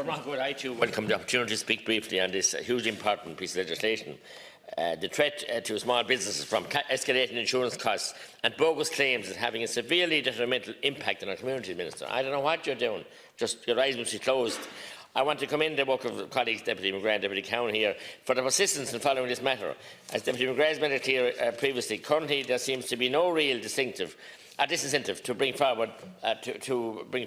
I too welcome the opportunity to speak briefly on this hugely important piece of legislation. The threat to small businesses from escalating insurance costs and bogus claims is having a severely detrimental impact on our community, Minister. I don't know what you're doing, just your eyes must be closed. I want to commend the work of colleagues Deputy McGrath and Deputy Cowan here for their persistence in following this matter. As Deputy McGrath made it clear previously, currently there seems to be no real disincentive to bring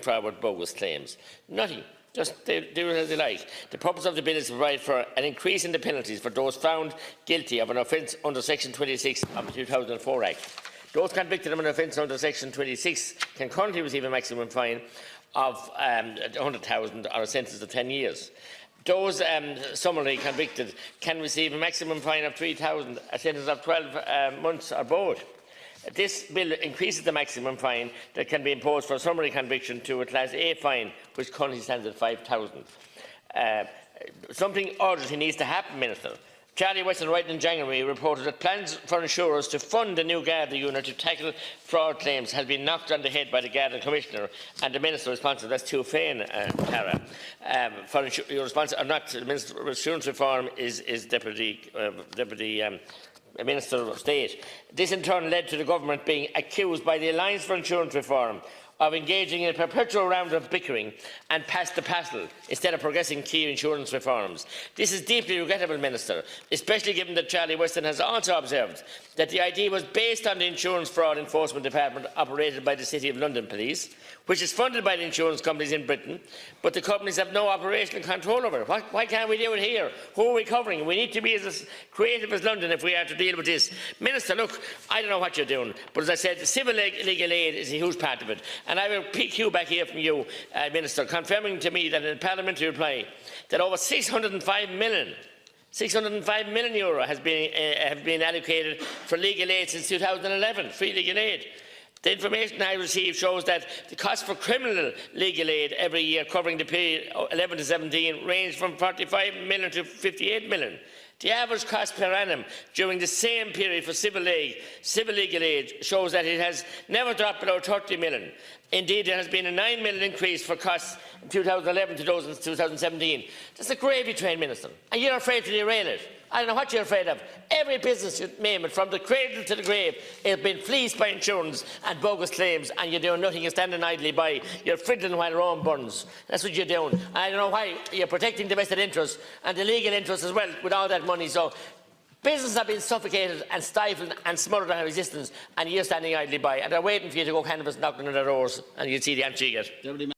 forward bogus claims. Nothing. Just do it as they like. The purpose of the bill is to provide for an increase in the penalties for those found guilty of an offence under Section 26 of the 2004 Act. Those convicted of an offence under Section 26 can currently receive a maximum fine of 100,000 or a sentence of 10 years. Those summarily convicted can receive a maximum fine of 3,000, a sentence of 12 months or both. This bill increases the maximum fine that can be imposed for summary conviction to a Class A fine, which currently stands at 5,000. Something urgently needs to happen, Minister. Charlie Weston, right in January, reported that plans for insurers to fund a new Garda unit to tackle fraud claims has been knocked on the head by the Garda Commissioner and the Minister responsible. That's too fain, Tara. Your response, not the Minister of Insurance Reform is Deputy Minister of State. This in turn led to the government being accused by the Alliance for Insurance Reform of engaging in a perpetual round of bickering and pass the parcel instead of progressing key insurance reforms. This is deeply regrettable, Minister, especially given that Charlie Weston has also observed that the idea was based on the Insurance Fraud Enforcement Department operated by the City of London Police, which is funded by the insurance companies in Britain, but the companies have no operational control over it. Why can't we do it here? Who are we covering? We need to be as creative as London if we are to deal with this. Minister, look, I don't know what you're doing, but as I said, civil legal aid is a huge part of it. And I will pick you back here from you, Minister, confirming to me that in a parliamentary reply that over 605 million euro have been allocated for legal aid since 2011, free legal aid. The information I received shows that the cost for criminal legal aid every year covering the period 11 to 17 ranged from 45 million to 58 million. The average cost per annum during the same period for civil legal aid shows that it has never dropped below 30 million. Indeed, there has been a 9 million increase for costs in 2011 to 2017. That's a gravy train, Minister, and you're afraid to derail it. I don't know what you're afraid of. Every business you name it, from the cradle to the grave, has been fleeced by insurance and bogus claims, and you're doing nothing. You're standing idly by. You're fiddling while Rome burns. That's what you're doing. I don't know why. You're protecting the vested interests and the legal interests as well with all that money. So businesses have been suffocated and stifled and smothered out of existence, and you're standing idly by. And they're waiting for you to go canvass knocking on their doors, and you'll see the answer you get.